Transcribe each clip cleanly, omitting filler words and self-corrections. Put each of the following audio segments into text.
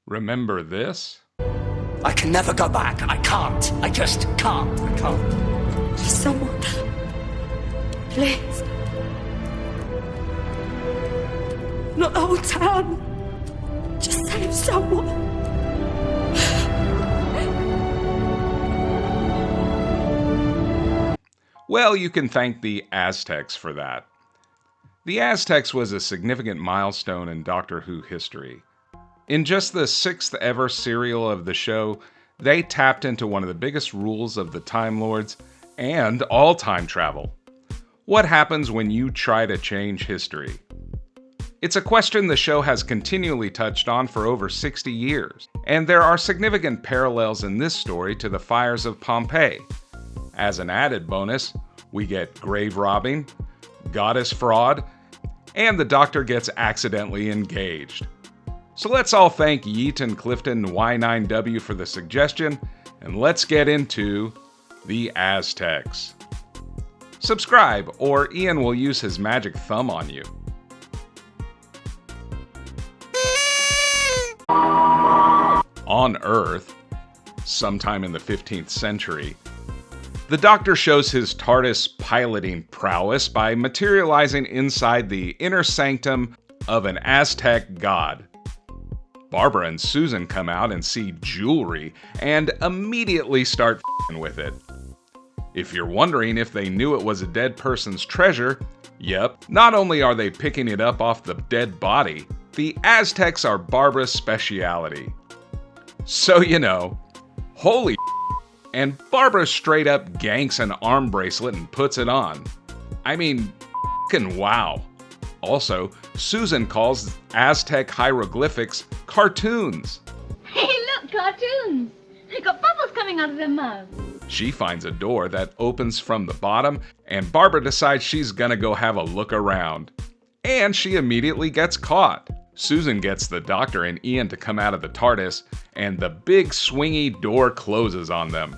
Remember this? I can never go back. I can't. I just can't. I can't. Someone, please. Not the whole town. Just save someone. Well, you can thank the Aztecs for that. The Aztecs was a significant milestone in Doctor Who history. In just the 6th ever serial of the show, they tapped into one of the biggest rules of the Time Lords and all time travel. What happens when you try to change history? It's a question the show has continually touched on for over 60 years, and there are significant parallels in this story to the fires of Pompeii. As an added bonus, we get grave robbing, goddess fraud, and the Doctor gets accidentally engaged. So let's all thank Yeet and Clifton Y9W for the suggestion, and let's get into the Aztecs. Subscribe, or Ian will use his magic thumb on you. On Earth, sometime in the 15th century, the Doctor shows his TARDIS piloting prowess by materializing inside the inner sanctum of an Aztec god. Barbara and Susan come out and see jewelry and immediately start f***ing with it. If you're wondering if they knew it was a dead person's treasure, yep, not only are they picking it up off the dead body, the Aztecs are Barbara's speciality. So you know, holy and Barbara straight up ganks an arm bracelet and puts it on. I mean, f***ing wow. Also, Susan calls Aztec hieroglyphics cartoons. Hey, look, cartoons! They got bubbles coming out of their mouths. She finds a door that opens from the bottom, and Barbara decides she's gonna go have a look around. And she immediately gets caught. Susan gets the Doctor and Ian to come out of the TARDIS, and the big swingy door closes on them.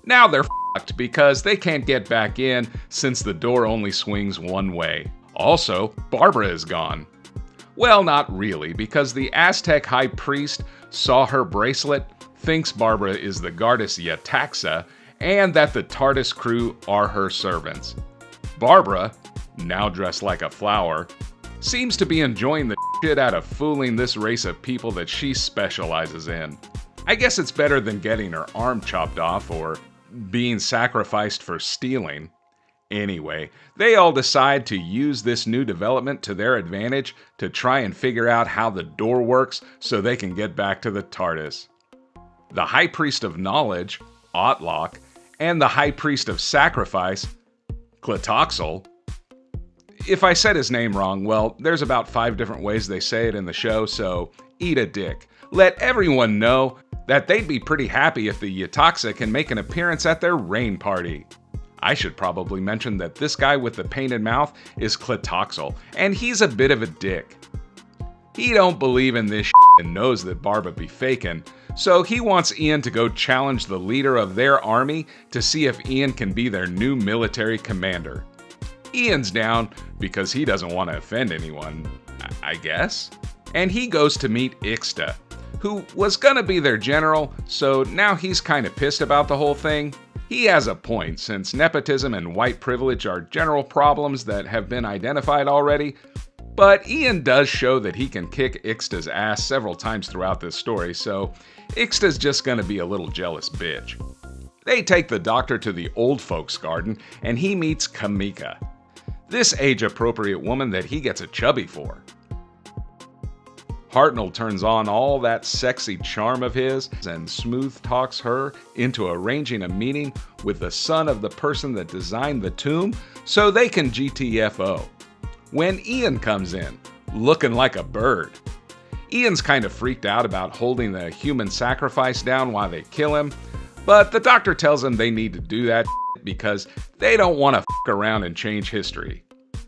Now they're f***ed because they can't get back in since the door only swings one way. Also, Barbara is gone. Well, not really, because the Aztec high priest saw her bracelet, thinks Barbara is the goddess Yetaxa, and that the TARDIS crew are her servants. Barbara, now dressed like a flower, seems to be enjoying the shit out of fooling this race of people that she specializes in. I guess it's better than getting her arm chopped off or being sacrificed for stealing. Anyway, they all decide to use this new development to their advantage to try and figure out how the door works so they can get back to the TARDIS. The High Priest of Knowledge, Otlock, and the High Priest of Sacrifice, Klatoxel. If I said his name wrong, well, there's about 5 different ways they say it in the show, so eat a dick. Let everyone know that they'd be pretty happy if the Yetaxa can make an appearance at their rain party. I should probably mention that this guy with the painted mouth is Klatoxel, and he's a bit of a dick. He don't believe in this and knows that Barbara be fakin', so he wants Ian to go challenge the leader of their army to see if Ian can be their new military commander. Ian's down because he doesn't want to offend anyone, I guess. And he goes to meet Ixta, who was gonna be their general, so now he's kinda pissed about the whole thing. He has a point, since nepotism and white privilege are general problems that have been identified already, but Ian does show that he can kick Ixta's ass several times throughout this story, so Ixta's just gonna be a little jealous bitch. They take the Doctor to the old folks' garden, and he meets Kamika, this age-appropriate woman that he gets a chubby for. Hartnell turns on all that sexy charm of his and smooth talks her into arranging a meeting with the son of the person that designed the tomb so they can GTFO. When Ian comes in, looking like a bird. Ian's kind of freaked out about holding the human sacrifice down while they kill him, but the Doctor tells him they need to do that because they don't want to f*** around and change history.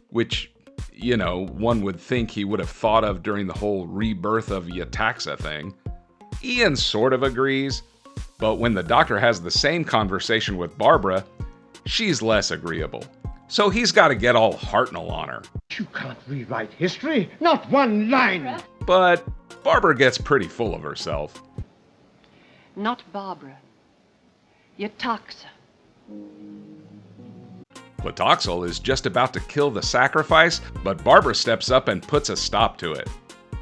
Which, you know, one would think he would have thought of during the whole rebirth of Yetaxa thing. Ian sort of agrees, but when the Doctor has the same conversation with Barbara, she's less agreeable. So he's got to get all Hartnell on her. You can't rewrite history, not one line. But Barbara gets pretty full of herself. Not Barbara. Yetaxa. Klatoxil is just about to kill the sacrifice, but Barbara steps up and puts a stop to it.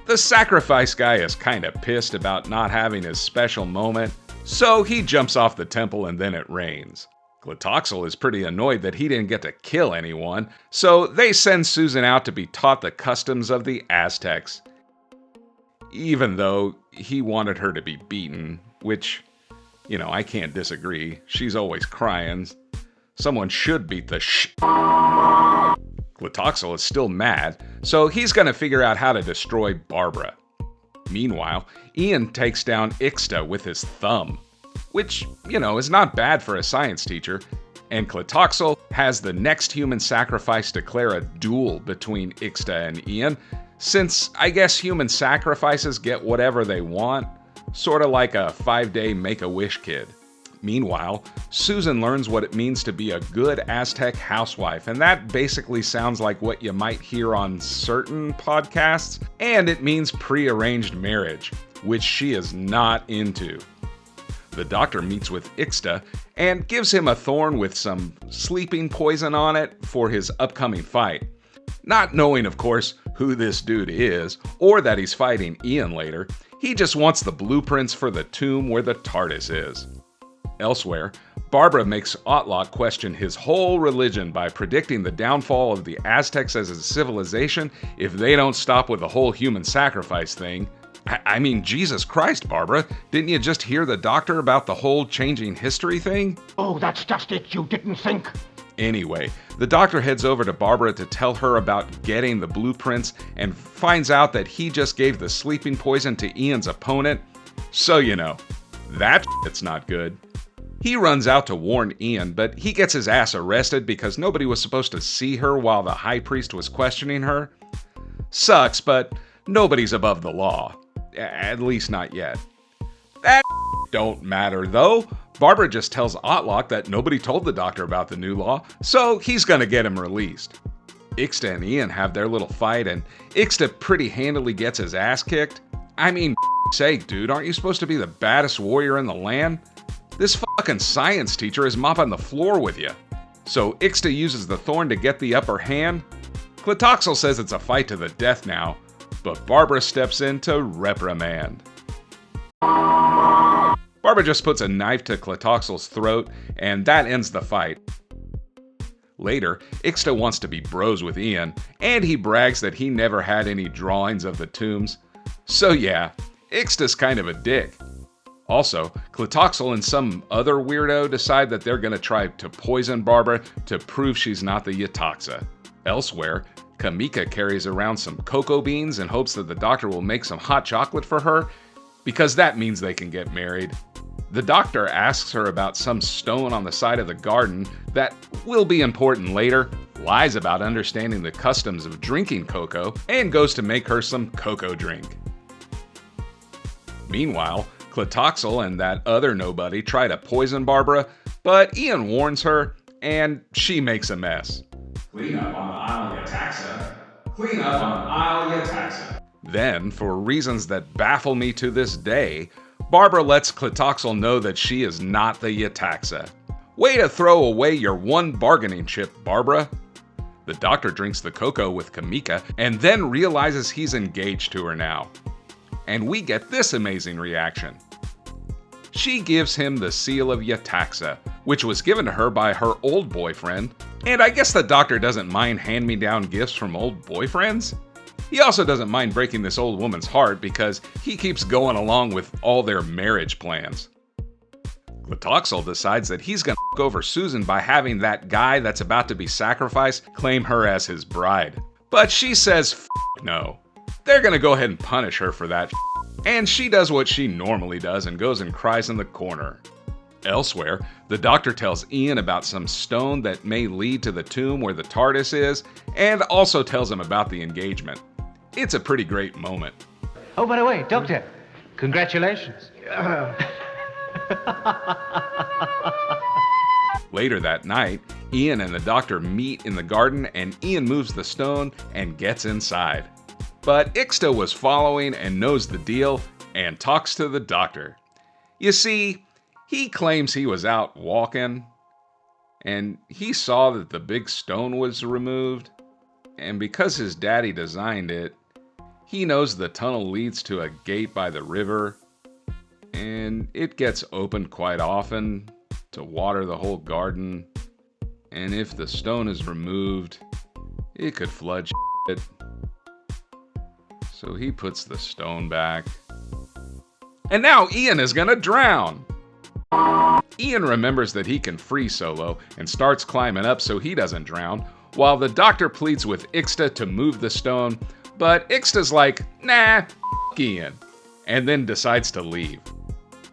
The sacrifice guy is kinda pissed about not having his special moment, so he jumps off the temple and then it rains. Klatoxil is pretty annoyed that he didn't get to kill anyone, so they send Susan out to be taught the customs of the Aztecs. Even though he wanted her to be beaten, which, I can't disagree. She's always crying. Someone should beat the Klatoxil is still mad, so he's gonna figure out how to destroy Barbara. Meanwhile, Ian takes down Ixta with his thumb, which, is not bad for a science teacher, and Klatoxil has the next human sacrifice declare a duel between Ixta and Ian, since I guess human sacrifices get whatever they want, sorta like a 5-day Make-A-Wish kid. Meanwhile, Susan learns what it means to be a good Aztec housewife, and that basically sounds like what you might hear on certain podcasts, and it means prearranged marriage, which she is not into. The doctor meets with Ixta and gives him a thorn with some sleeping poison on it for his upcoming fight. Not knowing, of course, who this dude is, or that he's fighting Ian later, he just wants the blueprints for the tomb where the TARDIS is. Elsewhere, Barbara makes Otlok question his whole religion by predicting the downfall of the Aztecs as a civilization if they don't stop with the whole human sacrifice thing. I mean, Jesus Christ, Barbara, didn't you just hear the doctor about the whole changing history thing? Oh, that's just it, you didn't think. Anyway, the doctor heads over to Barbara to tell her about getting the blueprints and finds out that he just gave the sleeping poison to Ian's opponent. So that shit's not good. He runs out to warn Ian, but he gets his ass arrested because nobody was supposed to see her while the high priest was questioning her. Sucks, but nobody's above the law. At least not yet. That don't matter though. Barbara just tells Otlok that nobody told the doctor about the new law, so he's gonna get him released. Ixta and Ian have their little fight, and Ixta pretty handily gets his ass kicked. I mean, sake, dude, aren't you supposed to be the baddest warrior in the land? This fucking science teacher is mopping the floor with you. So Ixta uses the thorn to get the upper hand. Klatoxil says it's a fight to the death now, but Barbara steps in to reprimand. Barbara just puts a knife to Klatoxil's throat, and that ends the fight. Later, Ixta wants to be bros with Ian, and he brags that he never had any drawings of the tombs. So yeah, Ixta's kind of a dick. Also, Klatoxil and some other weirdo decide that they're gonna try to poison Barbara to prove she's not the Yetaxa. Elsewhere, Kamika carries around some cocoa beans in hopes that the doctor will make some hot chocolate for her, because that means they can get married. The doctor asks her about some stone on the side of the garden that will be important later, lies about understanding the customs of drinking cocoa, and goes to make her some cocoa drink. Meanwhile, Klatoxil and that other nobody try to poison Barbara, but Ian warns her, and she makes a mess. Clean up on the aisle, Yetaxa. Clean up on the aisle, Yetaxa. Then, for reasons that baffle me to this day, Barbara lets Klatoxil know that she is not the Yetaxa. Way to throw away your one bargaining chip, Barbara. The doctor drinks the cocoa with Kamika and then realizes he's engaged to her now. And we get this amazing reaction. She gives him the seal of Yetaxa, which was given to her by her old boyfriend, and I guess the doctor doesn't mind hand-me-down gifts from old boyfriends. He also doesn't mind breaking this old woman's heart because he keeps going along with all their marriage plans. Klatoxil decides that he's gonna f*** over Susan by having that guy that's about to be sacrificed claim her as his bride. But she says f*** no. They're gonna go ahead and punish her for that, and she does what she normally does and goes and cries in the corner. Elsewhere, the doctor tells Ian about some stone that may lead to the tomb where the TARDIS is, and also tells him about the engagement. It's a pretty great moment. Oh, by the way, Doctor, congratulations. Later that night, Ian and the doctor meet in the garden, and Ian moves the stone and gets inside. But Ixta was following and knows the deal and talks to the doctor. You see, he claims he was out walking and he saw that the big stone was removed, and because his daddy designed it, he knows the tunnel leads to a gate by the river, and it gets opened quite often to water the whole garden, and if the stone is removed, it could flood shit. So he puts the stone back. And now Ian is gonna drown! Ian remembers that he can free solo and starts climbing up so he doesn't drown, while the doctor pleads with Ixta to move the stone, but Ixta's like, nah, f*** Ian, and then decides to leave.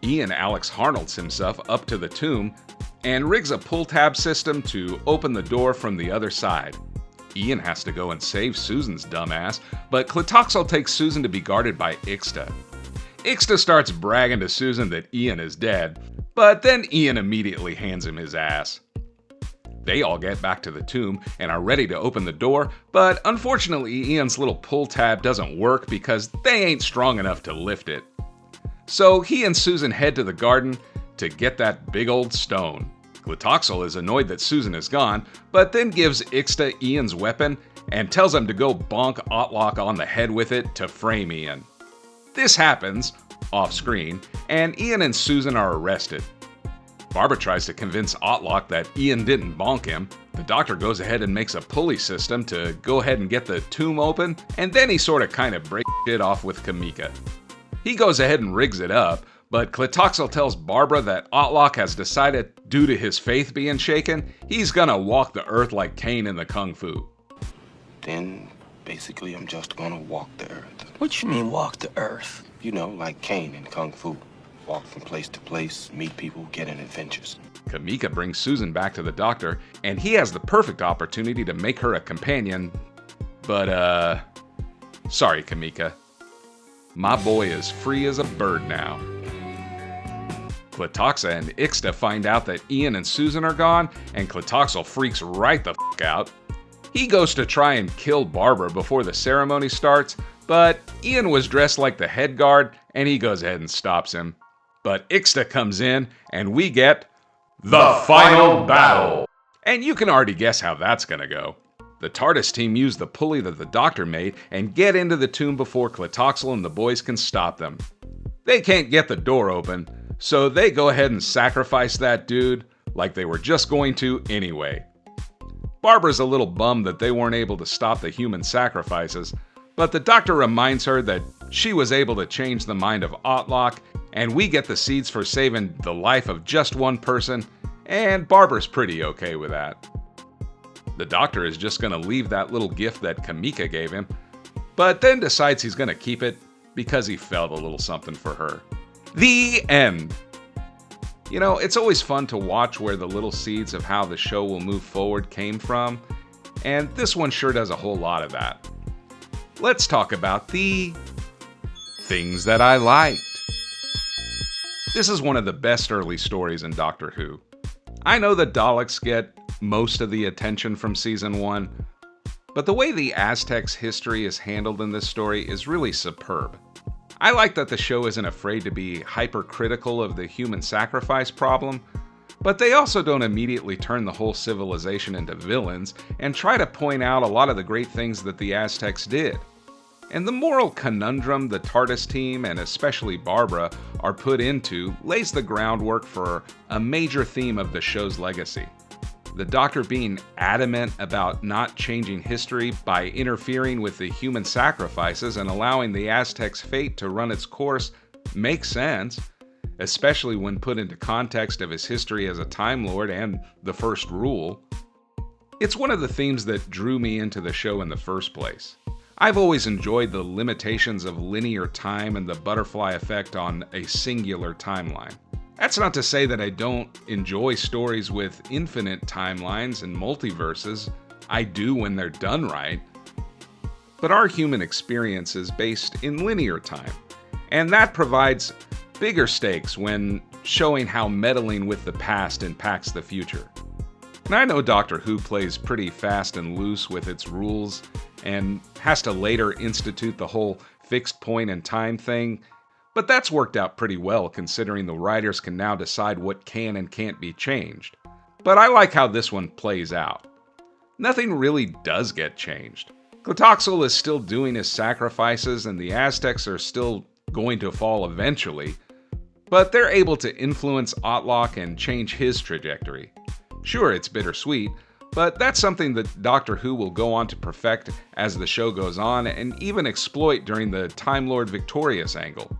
Ian Alex Harnolds himself up to the tomb and rigs a pull tab system to open the door from the other side. Ian has to go and save Susan's dumbass, but Clitoxal takes Susan to be guarded by Ixta. Ixta starts bragging to Susan that Ian is dead, but then Ian immediately hands him his ass. They all get back to the tomb and are ready to open the door, but unfortunately Ian's little pull tab doesn't work because they ain't strong enough to lift it. So he and Susan head to the garden to get that big old stone. Clitoxal is annoyed that Susan is gone, but then gives Ixta Ian's weapon and tells him to go bonk Otlock on the head with it to frame Ian. This happens, off screen, and Ian and Susan are arrested. Barbara tries to convince Otlock that Ian didn't bonk him. The doctor goes ahead and makes a pulley system to go ahead and get the tomb open, and then he sorta kinda breaks it off with Kamika. He goes ahead and rigs it up, but Clitoxal tells Barbara that Otlock has decided, due to his faith being shaken, he's gonna walk the earth like Cain in the Kung Fu. Then, basically, I'm just gonna walk the earth. What you mean, walk the earth? You know, like Cain in Kung Fu. Walk from place to place, meet people, get in adventures. Kamika brings Susan back to the doctor, and he has the perfect opportunity to make her a companion, but sorry Kamika. My boy is free as a bird now. Clitoxa and Ixta find out that Ian and Susan are gone, and Clitoxal freaks right the f*** out. He goes to try and kill Barbara before the ceremony starts, but Ian was dressed like the head guard, and he goes ahead and stops him. But Ixta comes in, and we get the final battle. And you can already guess how that's gonna go. The TARDIS team use the pulley that the doctor made and get into the tomb before Clitoxal and the boys can stop them. They can't get the door open, so they go ahead and sacrifice that dude like they were just going to anyway. Barbara's a little bummed that they weren't able to stop the human sacrifices, but the doctor reminds her that she was able to change the mind of Otlock, and we get the seeds for saving the life of just one person, and Barbara's pretty okay with that. The doctor is just gonna leave that little gift that Kamika gave him, but then decides he's gonna keep it because he felt a little something for her. The end. You know, it's always fun to watch where the little seeds of how the show will move forward came from, and this one sure does a whole lot of that. Let's talk about the things that I liked. This is one of the best early stories in Doctor Who. I know the Daleks get most of the attention from season 1, but the way the Aztecs' history is handled in this story is really superb. I like that the show isn't afraid to be hypercritical of the human sacrifice problem, but they also don't immediately turn the whole civilization into villains and try to point out a lot of the great things that the Aztecs did. And the moral conundrum the TARDIS team, and especially Barbara, are put into lays the groundwork for a major theme of the show's legacy. The Doctor being adamant about not changing history by interfering with the human sacrifices and allowing the Aztecs' fate to run its course makes sense, especially when put into context of his history as a Time Lord and the First Rule. It's one of the themes that drew me into the show in the first place. I've always enjoyed the limitations of linear time and the butterfly effect on a singular timeline. That's not to say that I don't enjoy stories with infinite timelines and multiverses. I do when they're done right. But our human experience is based in linear time, and that provides bigger stakes when showing how meddling with the past impacts the future. And I know Doctor Who plays pretty fast and loose with its rules, and has to later institute the whole fixed point in time thing. But that's worked out pretty well considering the writers can now decide what can and can't be changed. But I like how this one plays out. Nothing really does get changed. Tlatoxel is still doing his sacrifices and the Aztecs are still going to fall eventually, but they're able to influence Otlok and change his trajectory. Sure, it's bittersweet, but that's something that Doctor Who will go on to perfect as the show goes on and even exploit during the Time Lord Victorious angle.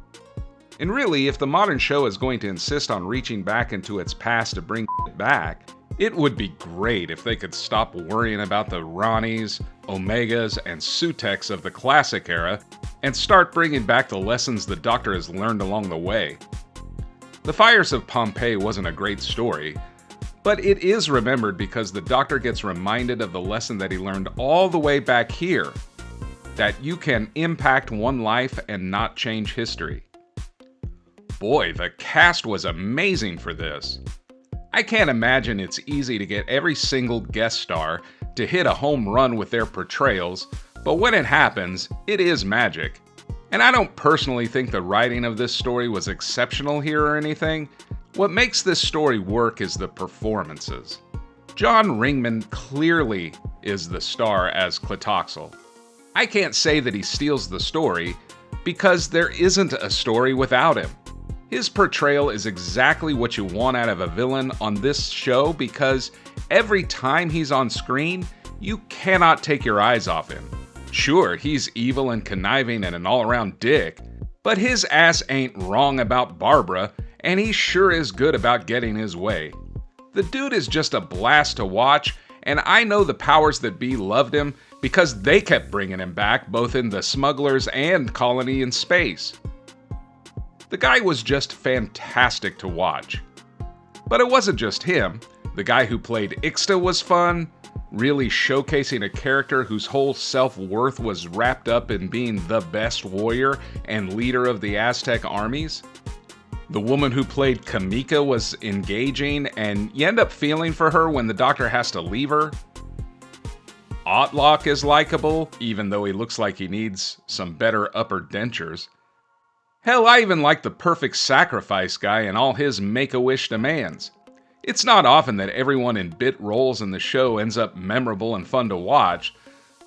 And really, if the modern show is going to insist on reaching back into its past to bring it back, it would be great if they could stop worrying about the Ronnies, Omegas, and Suteks of the classic era and start bringing back the lessons the Doctor has learned along the way. The Fires of Pompeii wasn't a great story, but it is remembered because the Doctor gets reminded of the lesson that he learned all the way back here, that you can impact one life and not change history. Boy, the cast was amazing for this. I can't imagine it's easy to get every single guest star to hit a home run with their portrayals, but when it happens, it is magic. And I don't personally think the writing of this story was exceptional here or anything. What makes this story work is the performances. John Ringman clearly is the star as Tlatoxel. I can't say that he steals the story, because there isn't a story without him. His portrayal is exactly what you want out of a villain on this show because every time he's on screen, you cannot take your eyes off him. Sure, he's evil and conniving and an all-around dick, but his ass ain't wrong about Barbara, and he sure is good about getting his way. The dude is just a blast to watch, and I know the powers that be loved him because they kept bringing him back both in The Smugglers and Colony in Space. The guy was just fantastic to watch. But it wasn't just him. The guy who played Ixta was fun, really showcasing a character whose whole self-worth was wrapped up in being the best warrior and leader of the Aztec armies. The woman who played Kamika was engaging, and you end up feeling for her when the Doctor has to leave her. Otlok is likable, even though he looks like he needs some better upper dentures. Hell, I even like the perfect sacrifice guy and all his Make-A-Wish demands. It's not often that everyone in bit roles in the show ends up memorable and fun to watch,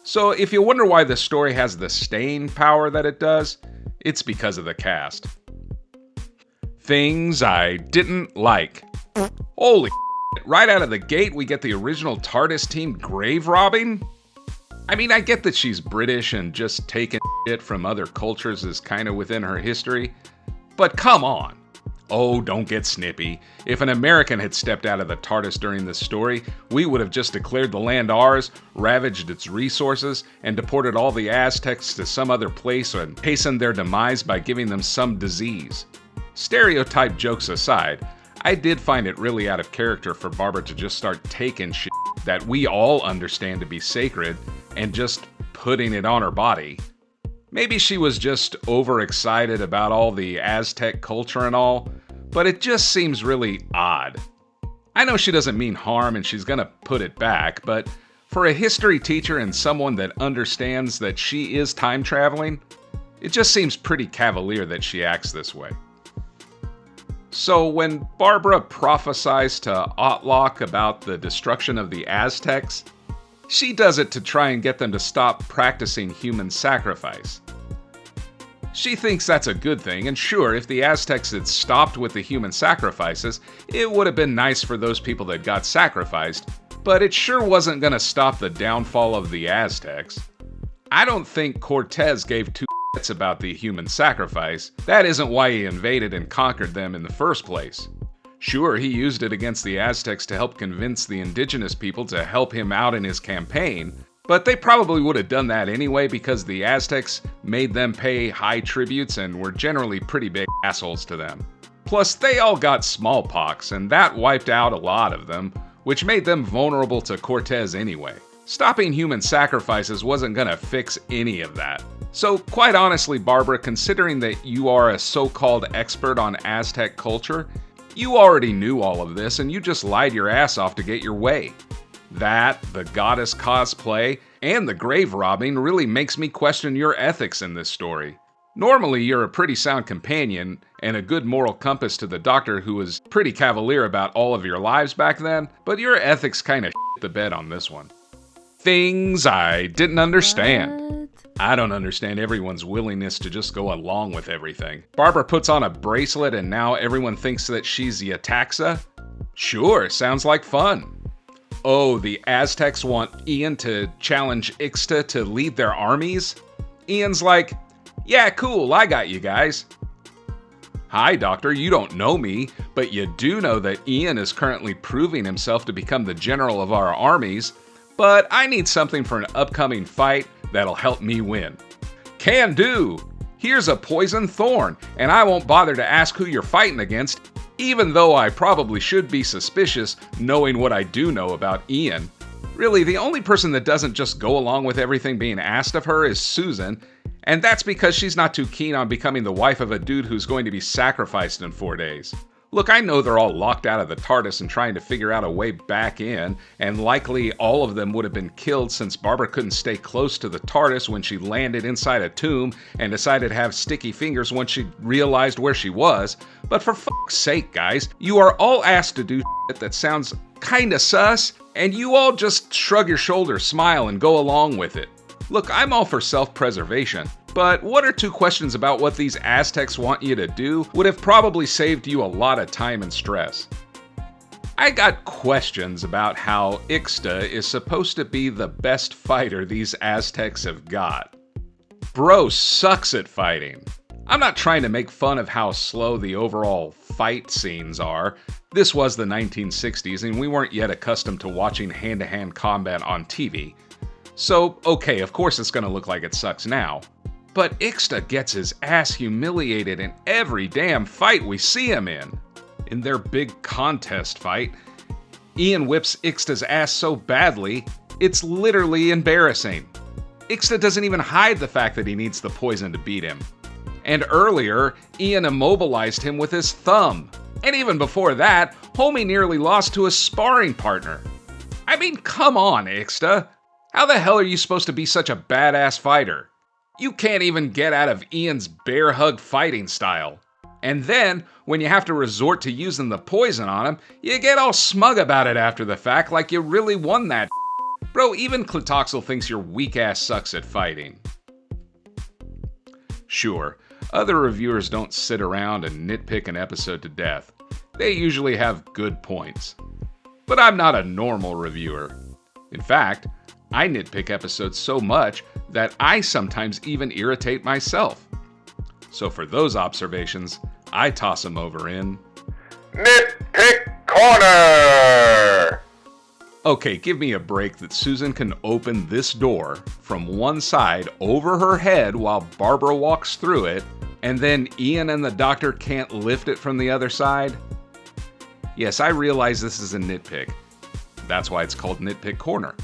so if you wonder why the story has the staying power that it does, it's because of the cast. Things I didn't like. Holy shit, right out of the gate we get the original TARDIS team grave robbing? I mean, I get that she's British and just taking shit from other cultures is kind of within her history, but come on. Oh, don't get snippy. If an American had stepped out of the TARDIS during this story, we would have just declared the land ours, ravaged its resources, and deported all the Aztecs to some other place and hastened their demise by giving them some disease. Stereotype jokes aside, I did find it really out of character for Barbara to just start taking shit that we all understand to be sacred and just putting it on her body. Maybe she was just overexcited about all the Aztec culture and all, but it just seems really odd. I know she doesn't mean harm and she's gonna put it back, but for a history teacher and someone that understands that she is time traveling, it just seems pretty cavalier that she acts this way. So when Barbara prophesies to Otlok about the destruction of the Aztecs, she does it to try and get them to stop practicing human sacrifice. She thinks that's a good thing, and sure, if the Aztecs had stopped with the human sacrifices, it would have been nice for those people that got sacrificed, but it sure wasn't going to stop the downfall of the Aztecs. I don't think Cortez gave two shits about the human sacrifice. That isn't why he invaded and conquered them in the first place. Sure, he used it against the Aztecs to help convince the indigenous people to help him out in his campaign, but they probably would have done that anyway because the Aztecs made them pay high tributes and were generally pretty big assholes to them. Plus, they all got smallpox, and that wiped out a lot of them, which made them vulnerable to Cortez anyway. Stopping human sacrifices wasn't gonna fix any of that. So, quite honestly, Barbara, considering that you are a so-called expert on Aztec culture, you already knew all of this and you just lied your ass off to get your way. That, the goddess cosplay, and the grave robbing really makes me question your ethics in this story. Normally, you're a pretty sound companion and a good moral compass to the Doctor, who was pretty cavalier about all of your lives back then, but your ethics kinda shit the bed on this one. Things I didn't understand. What? I don't understand everyone's willingness to just go along with everything. Barbara puts on a bracelet and now everyone thinks that she's the Ataxa? Sure, sounds like fun. Oh, the Aztecs want Ian to challenge Ixta to lead their armies? Ian's like, yeah, cool, I got you guys. Hi, Doctor, you don't know me, but you do know that Ian is currently proving himself to become the general of our armies, but I need something for an upcoming fight that'll help me win. Can do! Here's a poison thorn, and I won't bother to ask who you're fighting against, even though I probably should be suspicious knowing what I do know about Ian. Really, the only person that doesn't just go along with everything being asked of her is Susan, and that's because she's not too keen on becoming the wife of a dude who's going to be sacrificed in 4 days. Look, I know they're all locked out of the TARDIS and trying to figure out a way back in, and likely all of them would have been killed since Barbara couldn't stay close to the TARDIS when she landed inside a tomb and decided to have sticky fingers once she realized where she was. But for fuck's sake, guys, you are all asked to do shit that sounds kinda sus, and you all just shrug your shoulders, smile, and go along with it. Look, I'm all for self-preservation, but 1 or 2 questions about what these Aztecs want you to do would have probably saved you a lot of time and stress. I got questions about how Ixta is supposed to be the best fighter these Aztecs have got. Bro sucks at fighting. I'm not trying to make fun of how slow the overall fight scenes are. This was the 1960s and we weren't yet accustomed to watching hand-to-hand combat on TV. So, okay, of course it's gonna look like it sucks now. But Ixta gets his ass humiliated in every damn fight we see him in. In their big contest fight, Ian whips Ixta's ass so badly, it's literally embarrassing. Ixta doesn't even hide the fact that he needs the poison to beat him. And earlier, Ian immobilized him with his thumb. And even before that, Homie nearly lost to a sparring partner. I mean, come on, Ixta. How the hell are you supposed to be such a badass fighter? You can't even get out of Ian's bear hug fighting style. And then, when you have to resort to using the poison on him, you get all smug about it after the fact like you really won that. Bro, even Clitoxel thinks your weak ass sucks at fighting. Sure, other reviewers don't sit around and nitpick an episode to death. They usually have good points. But I'm not a normal reviewer. In fact, I nitpick episodes so much that I sometimes even irritate myself. So for those observations, I toss them over in Nitpick Corner! Okay, give me a break that Susan can open this door from one side over her head while Barbara walks through it, and then Ian and the Doctor can't lift it from the other side? Yes, I realize this is a nitpick. That's why it's called Nitpick Corner.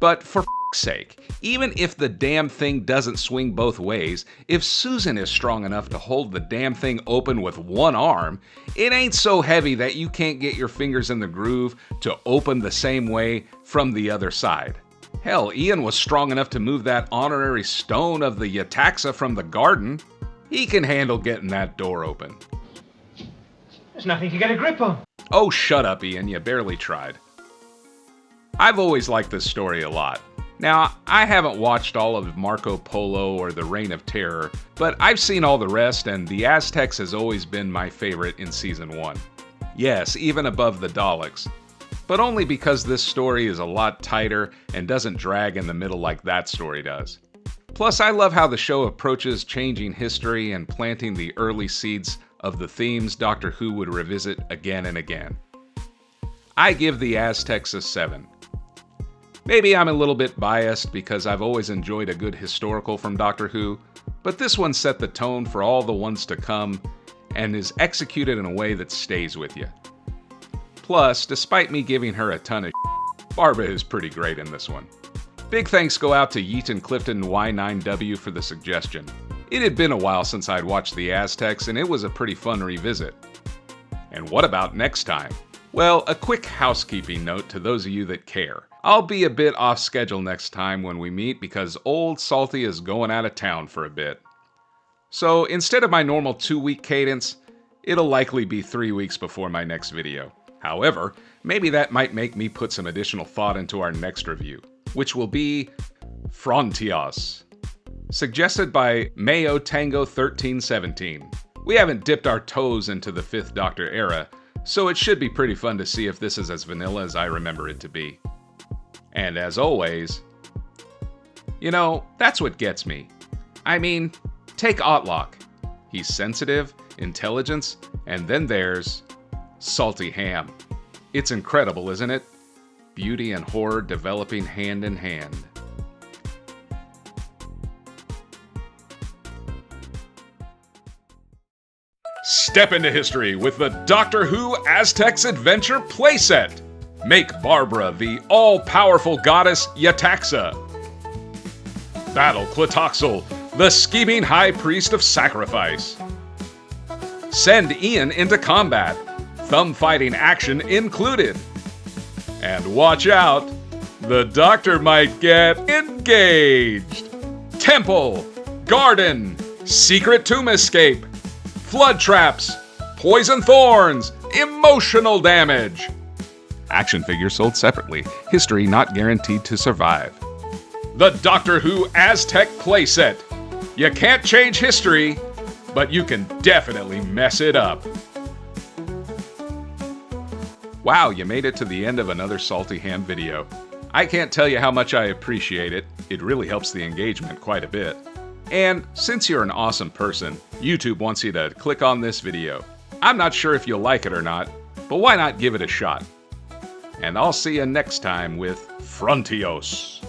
But for f***'s sake, even if the damn thing doesn't swing both ways, if Susan is strong enough to hold the damn thing open with one arm, it ain't so heavy that you can't get your fingers in the groove to open the same way from the other side. Hell, Ian was strong enough to move that honorary stone of the Yetaxa from the garden. He can handle getting that door open. There's nothing to get a grip on. Oh, shut up, Ian, you barely tried. I've always liked this story a lot. Now, I haven't watched all of Marco Polo or The Reign of Terror, but I've seen all the rest, and the Aztecs has always been my favorite in Season 1. Yes, even above the Daleks. But only because this story is a lot tighter and doesn't drag in the middle like that story does. Plus, I love how the show approaches changing history and planting the early seeds of the themes Doctor Who would revisit again and again. I give the Aztecs a 7. Maybe I'm a little bit biased because I've always enjoyed a good historical from Doctor Who, but this one set the tone for all the ones to come and is executed in a way that stays with you. Plus, despite me giving her a ton of Barbara is pretty great in this one. Big thanks go out to Yeaton Clifton Y9W for the suggestion. It had been a while since I'd watched the Aztecs and it was a pretty fun revisit. And what about next time? Well, a quick housekeeping note to those of you that care. I'll be a bit off schedule next time when we meet because old Salty is going out of town for a bit. So instead of my normal 2-week cadence, it'll likely be 3 weeks before my next video. However, maybe that might make me put some additional thought into our next review, which will be Frontios, suggested by Mayo Tango 1317. We haven't dipped our toes into the 5th Doctor era, so it should be pretty fun to see if this is as vanilla as I remember it to be. And as always, that's what gets me. I mean, take Otlock. He's sensitive, intelligence, and then there's Salty Ham. It's incredible, isn't it? Beauty and horror developing hand in hand. Step into history with the Doctor Who Aztecs Adventure playset. Make Barbara the all-powerful goddess Yetaxa. Battle Clitoxel, the scheming high priest of sacrifice. Send Ian into combat, thumb-fighting action included. And watch out, the Doctor might get engaged. Temple, garden, secret tomb escape, flood traps, poison thorns, emotional damage. Action figures sold separately. History not guaranteed to survive. The Doctor Who Aztec playset. You can't change history, but you can definitely mess it up. Wow, you made it to the end of another Salty Ham video. I can't tell you how much I appreciate it. It really helps the engagement quite a bit. And since you're an awesome person, YouTube wants you to click on this video. I'm not sure if you'll like it or not, but why not give it a shot? And I'll see you next time with Frontios.